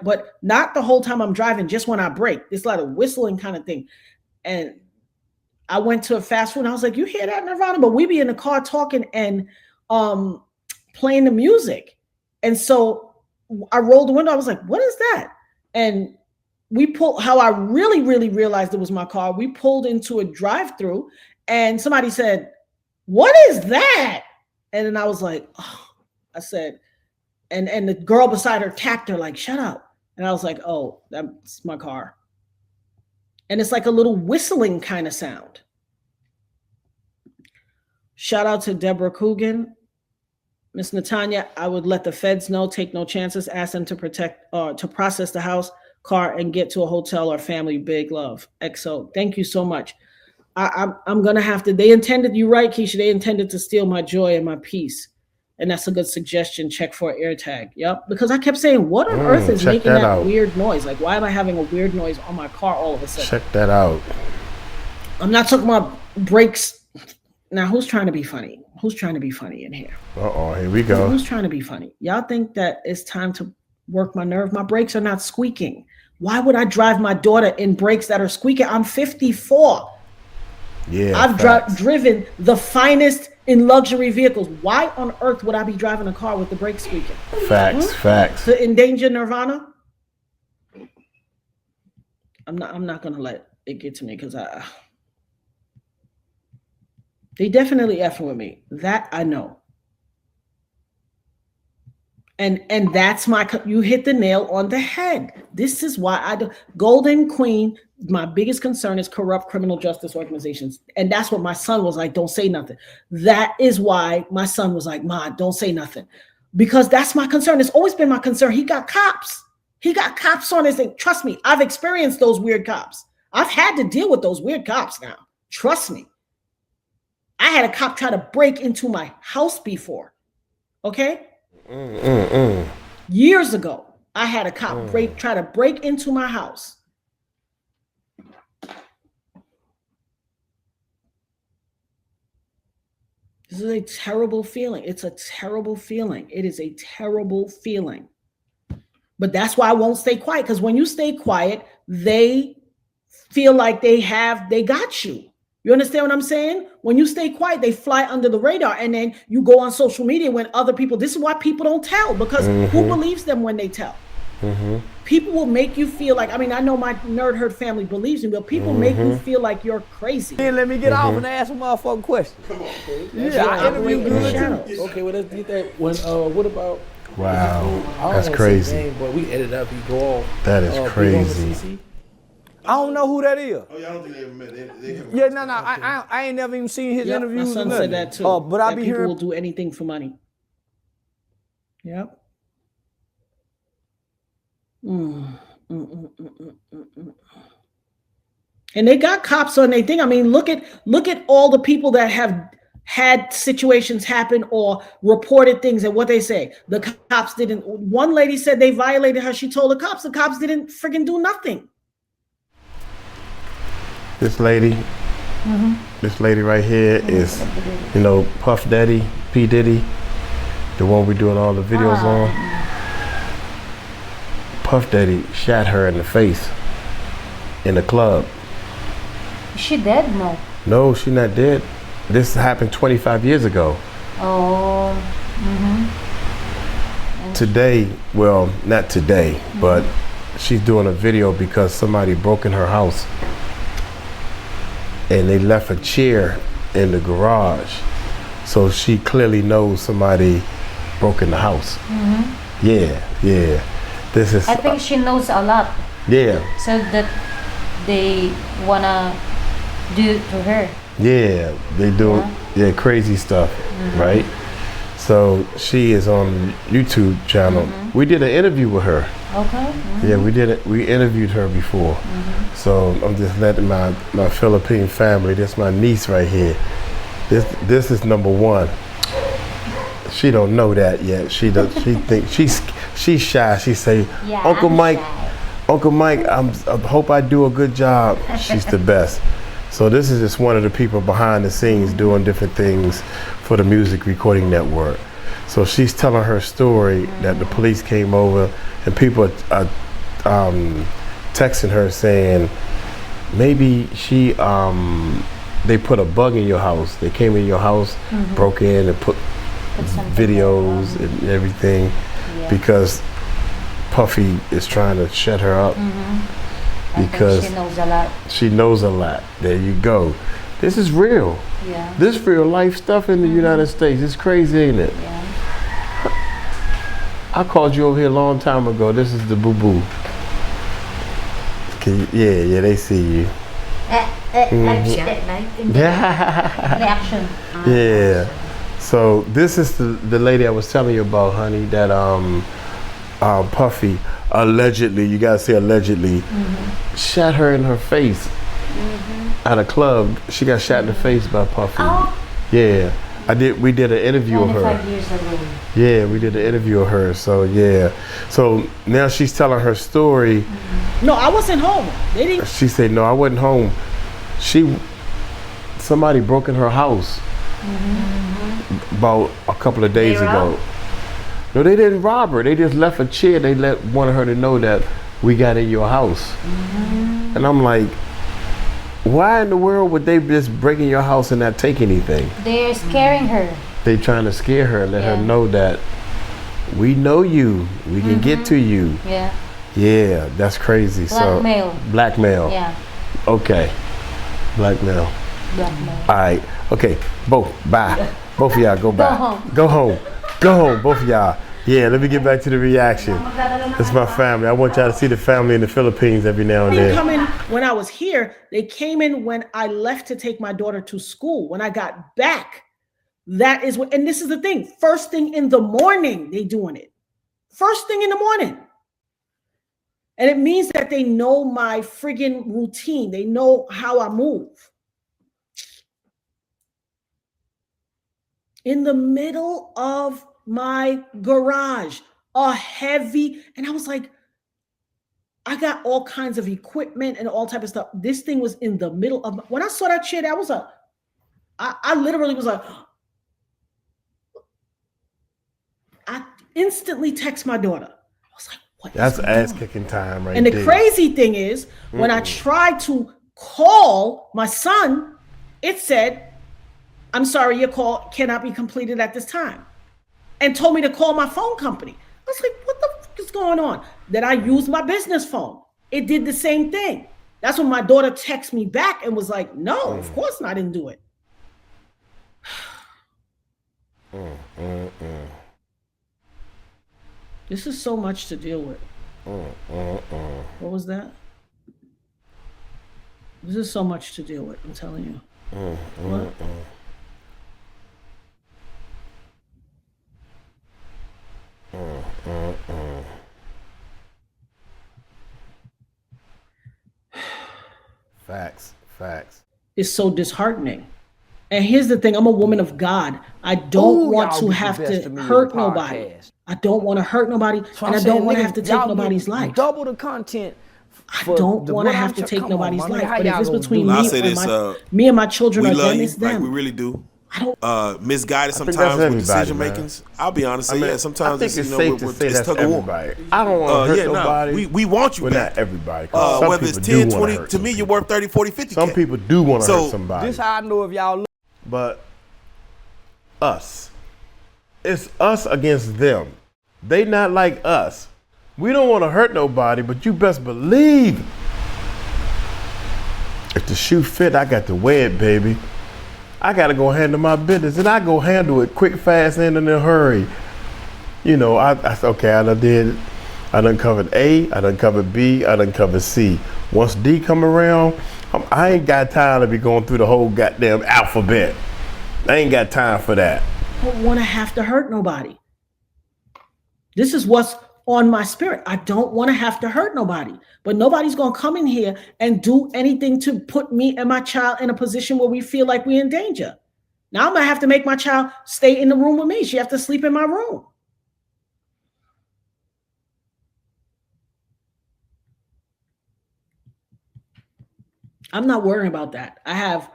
but not the whole time I'm driving, just when I brake. It's like a whistling kind of thing. And I went to a fast food and I was like, you hear that, Nirvana? But we be in the car talking and playing the music. And so I rolled the window. I was like, what is that? And we pulled, how I really, really realized it was my car. We pulled into a drive-through and somebody said, what is that? And then I was like, oh, I said, and the girl beside her tapped her like, shut up. And I was like, oh, that's my car. And it's like a little whistling kind of sound. Shout out to Deborah Coogan. Miss Natanya, I would let the feds know, take no chances, ask them to to process the house, car, and get to a hotel or family. Big love. XO. Thank you so much. I'm going to have to, you're right, Keisha, they intended to steal my joy and my peace. And that's a good suggestion. Check for an AirTag. Yep. Because I kept saying, what on earth is making that weird noise? Like, why am I having a weird noise on my car all of a sudden?
Check that out.
I'm not talking about brakes. Now, who's trying to be funny? Who's trying to be funny in here?
Here we go.
Who's trying to be funny? Y'all think that it's time to work my nerve? My brakes are not squeaking. Why would I drive my daughter in brakes that are squeaking? I'm 54.
Yeah,
I've driven the finest in luxury vehicles. Why on earth would I be driving a car with the brakes squeaking?
Facts.
To endanger Nirvana? I'm not gonna let it get to me because they definitely effing with me. That I know. And that's you hit the nail on the head. This is why I do. Golden Queen, my biggest concern is corrupt criminal justice organizations. And that's what my son was like, don't say nothing. That is why my son was like, Ma, don't say nothing. Because that's my concern. It's always been my concern. He got cops. He got cops on his thing. Trust me, I've experienced those weird cops. I've had to deal with those weird cops now. Trust me. I had a cop try to break into my house before. Okay? Years ago, I had a cop try to break into my house. This is a terrible feeling. It's a terrible feeling. It is a terrible feeling. But that's why I won't stay quiet, because when you stay quiet, they feel like they got you. You understand what I'm saying? When you stay quiet, they fly under the radar, and then you go on social media when other people, this is why people don't tell, because who believes them when they tell? People will make you feel like, I mean, I know my nerd herd family believes me, but people make you feel like you're crazy.
Hey, let me get off and ask a motherfucking question. Come on, Cody. Yeah, I interviewed good too. Okay, well, let's get that. What about?
Wow, that's crazy.
Name, but we ended up, he go off.
That is crazy.
I don't know who that is.
Oh, yeah, I don't think they ever met.
Yeah, no. I ain't never even seen his interviews.
My son said that too.
But I be
people
hearing
will do anything for money. Yep. And they got cops on their thing. I mean, look at all the people that have had situations happen or reported things, and what they say. The cops didn't. One lady said they violated her. She told the cops didn't freaking do nothing.
This lady right here is, Puff Daddy, P. Diddy, the one we're doing all the videos on. Puff Daddy shot her in the face in the club.
Is she dead? No.
No, she's not dead. This happened 25 years ago.
Oh.
Today, well, not today, but she's doing a video because somebody broke in her house. And they left a chair in the garage. So she clearly knows somebody broke in the house. Yeah. This is.
I think she knows a lot,
Yeah.
so that they wanna do to her.
Yeah, they do. Yeah, crazy stuff, right? So she is on the YouTube channel. We did an interview with her.
Okay.
Yeah, we did it. We interviewed her before. So I'm just letting my Philippine family. This is my niece right here. This is number one. She don't know that yet. She does. She thinks she's shy. She say,
Yeah,
Uncle
I'm
Mike,
shy.
Uncle Mike, I hope I do a good job. She's the best. So this is just one of the people behind the scenes doing different things for the Music Recording Network. So she's telling her story that the police came over and people are texting her saying maybe they put a bug in your house. They came in your house, broke in and put videos and everything because Puffy is trying to shut her up. Because
she knows a lot.
she knows a lot. There you go. This is real.
Yeah.
This real life stuff in the United States. It's crazy, ain't it?
Yeah.
I called you over here a long time ago. This is the boo-boo. Yeah, they see you.
Reaction.
Yeah. So this is the lady I was telling you about, honey, that Puffy allegedly, you gotta say allegedly, shot her in her face at a club. She got shot in the face by Puffy.
Oh.
Yeah. We did an interview of her.
25 years ago.
Yeah, we did an interview of her. So yeah. So now she's telling her story.
No, I wasn't home. They didn't.
She said, no, I wasn't home. Somebody broke in her house about a couple of days ago. No, they didn't rob her. They just left a chair. They wanted her to know that we got in your house. And I'm like, why in the world would they just break in your house and not take anything?
They're scaring her.
They trying to scare her and let her know that we know you. We can get to you.
Yeah.
Yeah, that's crazy.
Blackmail.
So blackmail.
Yeah.
Okay. Blackmail.
Blackmail.
All right. Okay. Bye. Both of y'all go back. Go home. Both of y'all. Yeah, let me get back to the reaction. That's my family. I want y'all to see the family in the Philippines every now and
They
then.
come in when I was here. They came in when I left to take my daughter to school. When I got back, that is what, and this is the thing. First thing in the morning, they doing it. First thing in the morning. And it means that they know my friggin' routine. They know how I move. In the middle of my garage, a heavy, and I was like, I got all kinds of equipment and all type of stuff. This thing was in the middle of, when I saw that shit, I literally was like, I instantly text my daughter. I was like, what?
That's ass kicking time right
And the
there.
crazy thing is, when I tried to call my son, it said, I'm sorry, your call cannot be completed at this time. And told me to call my phone company. I was like, what the fuck is going on? Then I used my business phone. It did the same thing. That's when my daughter texted me back and was like, no, of course not, I didn't do it. This is so much to deal with. What was that? This is so much to deal with, I'm telling you. What?
Facts.
It's so disheartening. And here's the thing, I'm a woman of God. I don't want to have to hurt nobody. I don't want to hurt nobody, and I don't want to have to take nobody's life.
Double the content.
I don't want to have to take nobody's life. But if it's between
I'll
me
say
and
this,
me and my children,
we
or
love
them,
you,
it's
like
them.
we really do.
I don't.
Misguided
think
sometimes
that's
with
everybody,
decision
man.
makings. I'll be honest.
I mean,
Yeah, sometimes
I think it's
you know,
safe to say
it's
that's
tug of war.
everybody. I don't want to hurt nobody.
We want you
Well,
back.
not everybody. 'Cause some
Whether it's
people do
10,
wanna
20,
hurt
to
some
me, you're
people.
worth 30, 40, 50.
Some people do want to
So,
hurt somebody.
This how I know if y'all look.
But us. It's us against them. They not like us. We don't want to hurt nobody, but you best believe if the shoe fit, I got to wear it, baby. I gotta go handle my business, and I go handle it quick, fast, and in a hurry. You know, I said, okay, I done covered A, I done covered B, I done covered C. Once D come around, I ain't got time to be going through the whole goddamn alphabet. I ain't got time for that.
I don't want to have to hurt nobody. This is what's on my spirit. I don't want to have to hurt nobody, but nobody's going to come in here and do anything to put me and my child in a position where we feel like we're in danger. Now I'm going to have to make my child stay in the room with me. She have to sleep in my room. I'm not worrying about that. I have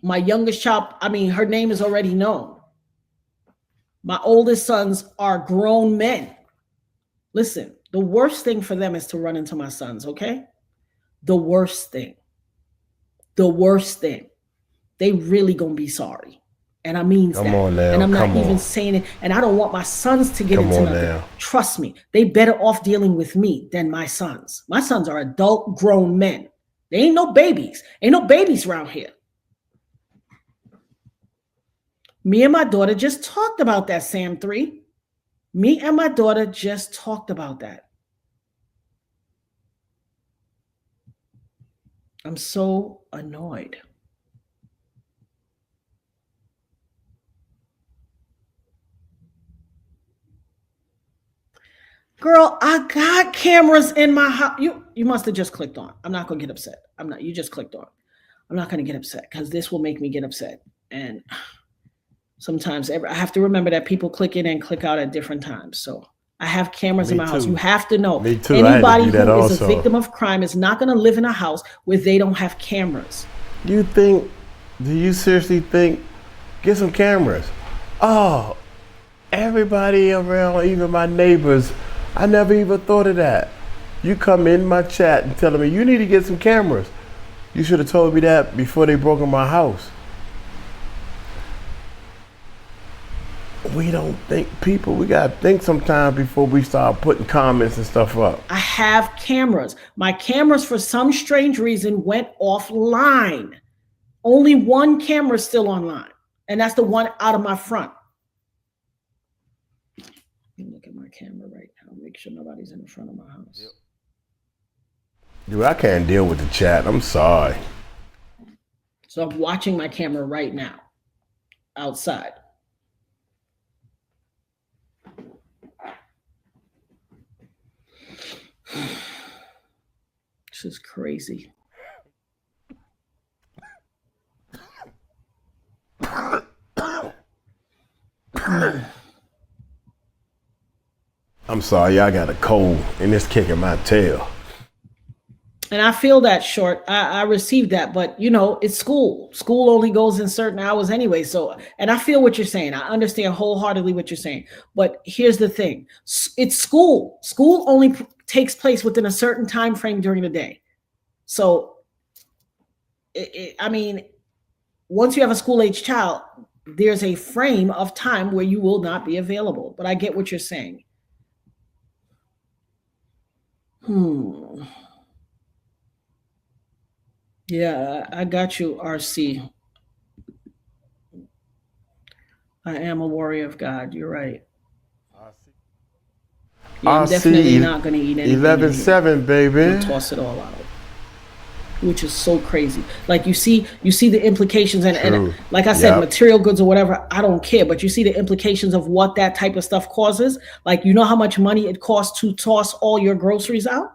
my youngest child. I mean, her name is already known. My oldest sons are grown men. Listen, the worst thing for them is to run into my sons, okay? The worst thing. The worst thing. They really gonna be sorry. And I mean that.
Come on now.
And I'm not even saying it. And I don't want my sons to get into nothing.
Now.
Trust me, they better off dealing with me than my sons. My sons are adult grown men. They ain't no babies. Ain't no babies around here. Me and my daughter just talked about that, Sam 3. Me and my daughter just talked about that. I'm so annoyed. Girl, I got cameras in my house. You must have just clicked on. I'm not going to get upset. You just clicked on. I'm not going to get upset because this will make me get upset. And sometimes I have to remember that people click in and click out at different times. So I have cameras in my house. You have to know.
Me too.
Anybody who is a victim of crime is not going to live in a house where they don't have cameras.
Do you seriously think, get some cameras? Oh, everybody around, even my neighbors, I never even thought of that. You come in my chat and telling me you need to get some cameras. You should have told me that before they broke in my house. We don't think, people. We got to think sometimes before we start putting comments and stuff up.
I have cameras. My cameras, for some strange reason, went offline. Only one camera is still online, and that's the one out of my front. Let me look at my camera right now. Make sure nobody's in the front of my house.
Yep. Dude, I can't deal with the chat. I'm sorry.
So I'm watching my camera right now, outside. This is crazy.
I'm sorry, I got a cold and it's kicking my tail.
And I feel that, Short. I received that, but you know, it's school. School only goes in certain hours anyway. So, and I feel what you're saying. I understand wholeheartedly what you're saying. But here's the thing. It's school. School only takes place within a certain time frame during the day. So, I mean, once you have a school-age child, there's a frame of time where you will not be available. But I get what you're saying. Yeah, I got you, RC. I am a warrior of God. You're right. Yeah, I'm definitely not going to eat anything.
11-7, baby.
We'll toss it all out, which is so crazy. Like you see the implications, and like I said, material goods or whatever, I don't care. But you see the implications of what that type of stuff causes. Like, you know how much money it costs to toss all your groceries out?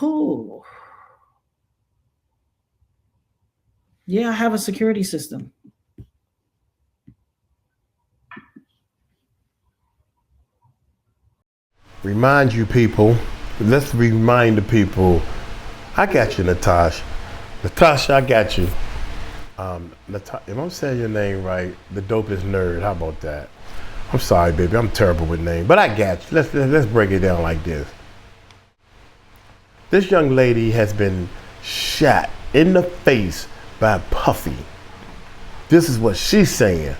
Oh. Yeah, I have a security system.
Remind you people, let's remind the people, I got you, Natasha. Natasha, I got you. If I'm saying your name right, the dopest nerd, how about that? I'm sorry, baby, I'm terrible with names, but I got you. Let's break it down like this. This young lady has been shot in the face by Puffy. This is what she's saying.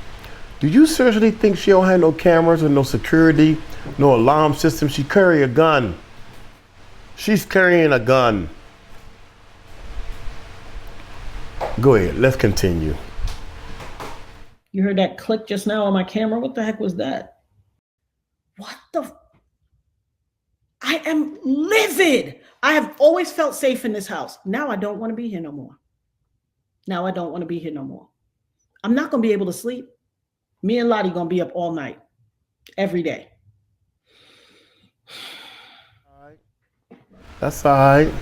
Do you seriously think she don't have no cameras or no security, no alarm system? She carry a gun. She's carrying a gun. Go ahead. Let's continue.
You heard that click just now on my camera? What the heck was that? What the? I am livid. I have always felt safe in this house. Now I don't want to be here no more. Now I don't want to be here no more. I'm not going to be able to sleep. Me and Lottie going to be up all night, every day.
That's all right.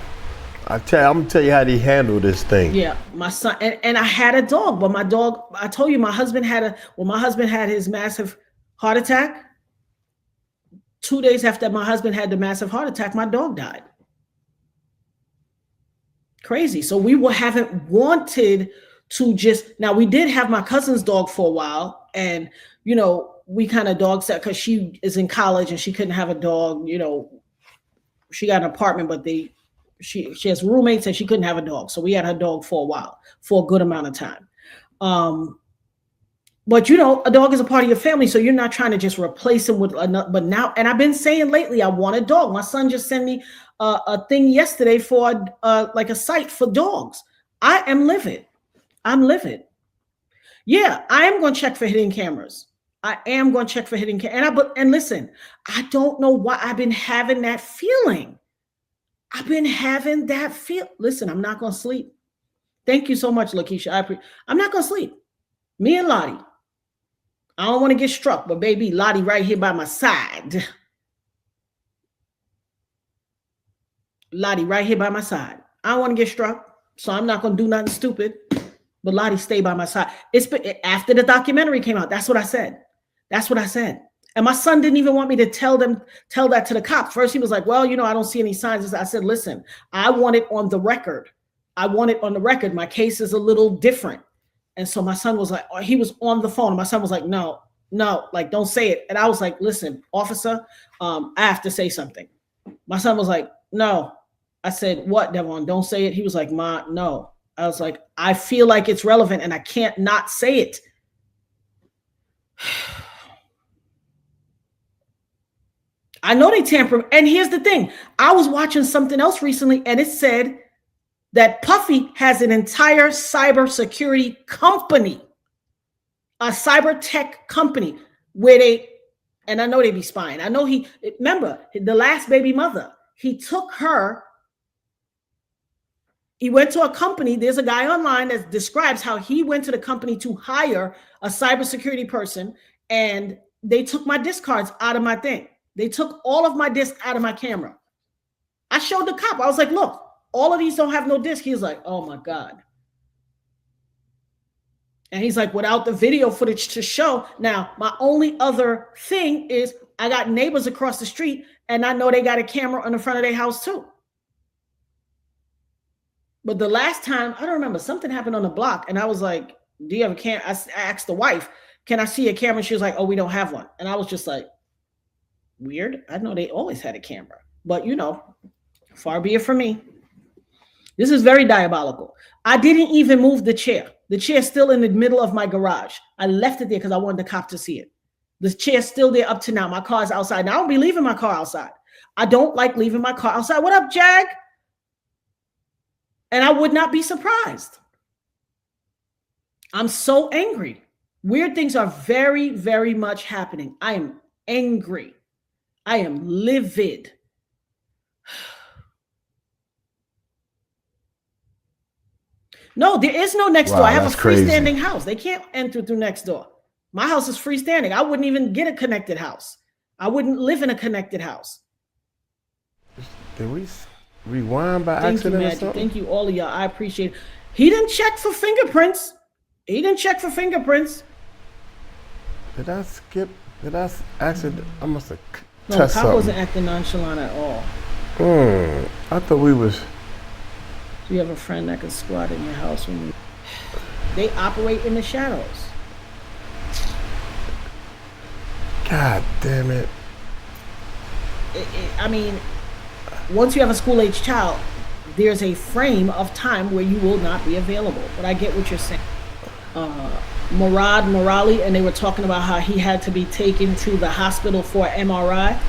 I'm going to tell you how they handle this thing.
Yeah, my son, and I had a dog, but my dog, I told you my husband had his massive heart attack. 2 days after my husband had the massive heart attack, my dog died. Crazy. So haven't wanted to now we did have my cousin's dog for a while, and we kind of dog sat because she is in college and she couldn't have a dog. She got an apartment, but she has roommates and she couldn't have a dog. So we had her dog for a while, for a good amount of time. But a dog is a part of your family, so you're not trying to just replace him with another. But now, and I've been saying lately, I want a dog. My son just sent me a thing yesterday for like a site for dogs. I am livid. I'm livid. Yeah, I am going to check for hidden cameras. I am going to check for hidden cameras. And listen, I don't know why I've been having that feeling. Listen, I'm not going to sleep. Thank you so much, Lakeisha. I'm not going to sleep. Me and Lottie. I don't want to get struck, but baby, Lottie right here by my side. Lottie right here by my side. I don't want to get struck, so I'm not going to do nothing stupid. But Lottie stay by my side. It's been after the documentary came out. That's what I said. And my son didn't even want me to tell that to the cops. First, he was like, well, I don't see any signs. I said, listen, I want it on the record. My case is a little different. And so my son was like, he was on the phone. And my son was like, no, like, don't say it. And I was like, listen, officer, I have to say something. My son was like, no. I said, what, Devon? Don't say it. He was like, Ma, no. I was like, I feel like it's relevant and I can't not say it. I know they tamper. And here's the thing. I was watching something else recently and it said that Puffy has an entire cybersecurity company, a cyber tech company where and I know they be spying. I know remember the last baby mother, he took her, he went to a company. There's a guy online that describes how he went to the company to hire a cybersecurity person and they took my disc cards out of my thing. They took all of my discs out of my camera. I showed the cop. I was like, look, all of these don't have no disc. He's like, oh my God. And he's like, without the video footage to show. Now, my only other thing is I got neighbors across the street and I know they got a camera on the front of their house too. But the last time, I don't remember, something happened on the block and I was like, do you have a camera? I asked the wife, can I see a camera? She was like, oh, we don't have one. And I was just like, weird. I know they always had a camera, but far be it from me. This is very diabolical. I didn't even move the chair. The chair's still in the middle of my garage. I left it there because I wanted the cop to see it. The chair's still there up to now. My car's outside. Now I don't be leaving my car outside. I don't like leaving my car outside. What up, Jag? And I would not be surprised. I'm so angry. Weird things are very, very much happening. I am angry. I am livid. No, there is no next door. I have a freestanding house. They can't enter through next door. My house is freestanding. I wouldn't even get a connected house. I wouldn't live in a connected house.
Did we rewind by accident or something?
Thank you, all of y'all. I appreciate it. He didn't check for fingerprints. Did
I skip? Did I accident? I must have
no,
touched
cop
something.
wasn't acting nonchalant at all.
I thought we was.
Do you have a friend that can squat in your house when you... They operate in the shadows.
God damn it.
I mean, once you have a school-age child, there's a frame of time where you will not be available. But I get what you're saying. Murad Morali, and they were talking about how he had to be taken to the hospital for an MRI.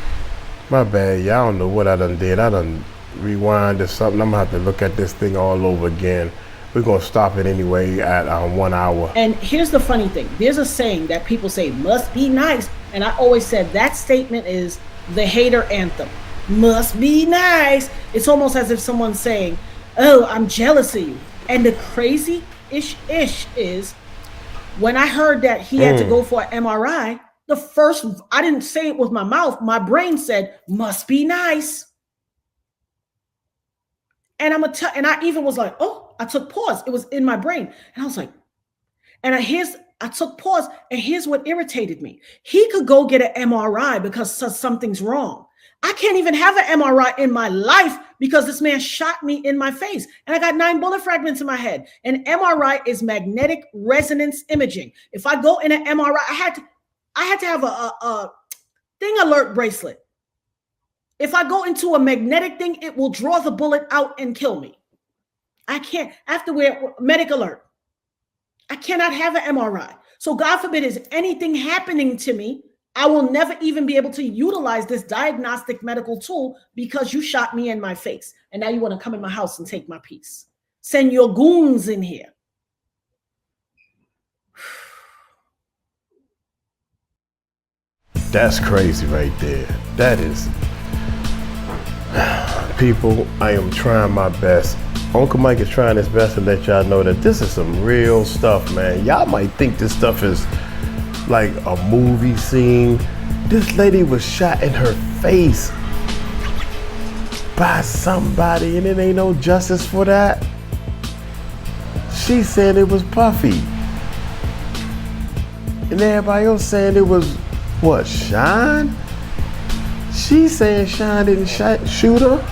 My bad. Yeah, I don't know what I done did. I done rewind or something. I'm gonna have to look at this thing all over again. we're gonna stop it anyway at 1 hour.
And here's the funny thing. There's a saying that people say, must be nice. And I always said that statement is the hater anthem. Must be nice. It's almost as if someone's saying, oh, I'm jealous of you. And the crazy ish is when I heard that he had to go for an MRI, I didn't say it with my mouth. My brain said, must be nice. And and I even was like, oh, I took pause. It was in my brain. And I was like, and I took pause. And here's what irritated me. He could go get an MRI because something's wrong. I can't even have an MRI in my life because this man shot me in my face. And I got 9 bullet fragments in my head. And MRI is magnetic resonance imaging. If I go in an MRI, I had to have a thing alert bracelet. If I go into a magnetic thing, it will draw the bullet out and kill me. I have to wear medic alert. I cannot have an MRI. So God forbid is anything happening to me, I will never even be able to utilize this diagnostic medical tool because you shot me in my face. And now you want to come in my house and take my piece. Send your goons in here.
That's crazy right there. That is. People, I am trying my best. Uncle Mike is trying his best to let y'all know that this is some real stuff, man. Y'all might think this stuff is like a movie scene. This lady was shot in her face by somebody and it ain't no justice for that. She said it was Puffy. And everybody else saying it was, what, Shine? She saying Shine didn't shoot her.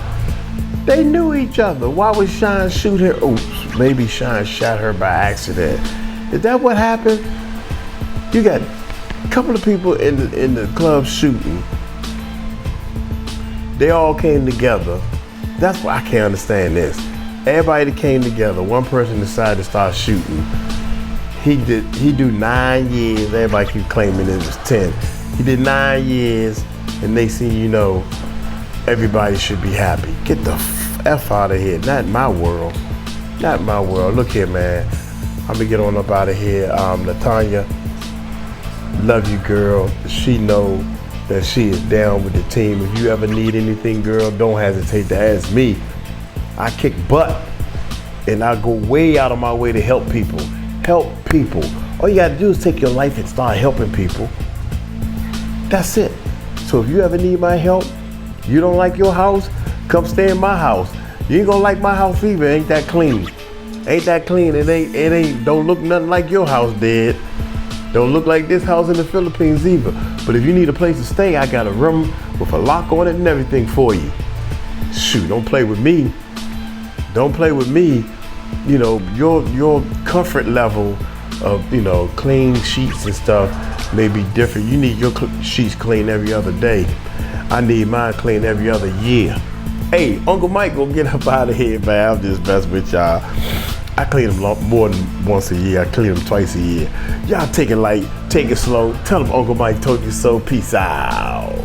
They knew each other. Why would Shine shoot her? Oops, maybe Shine shot her by accident. Is that what happened? You got a couple of people in the club shooting. They all came together. That's why I can't understand this. Everybody that came together, one person decided to start shooting. He do 9 years. Everybody keep claiming it was 10. He did 9 years, and they see, everybody should be happy. Get the F out of here. Not my world. Not my world. Look here, man. I'm gonna get on up out of here. Natanya, love you, girl. She know that she is down with the team. If you ever need anything, girl, don't hesitate to ask me. I kick butt, and I go way out of my way to help people. Help people. All you gotta do is take your life and start helping people. That's it. So if you ever need my help, you don't like your house, come stay in my house. You ain't gonna like my house either. Ain't that clean? Ain't that clean? It ain't. Don't look nothing like your house did. Don't look like this house in the Philippines either. But if you need a place to stay, I got a room with a lock on it and everything for you. Shoot, don't play with me. Don't play with me. Your comfort level of, clean sheets and stuff may be different. You need your sheets clean every other day. I need mine clean every other year. Hey, Uncle Mike gonna get up out of here, man. I'm just messing with y'all. I clean them more than once a year. I clean them twice a year. Y'all take it light, take it slow. Tell them Uncle Mike told you so. Peace out.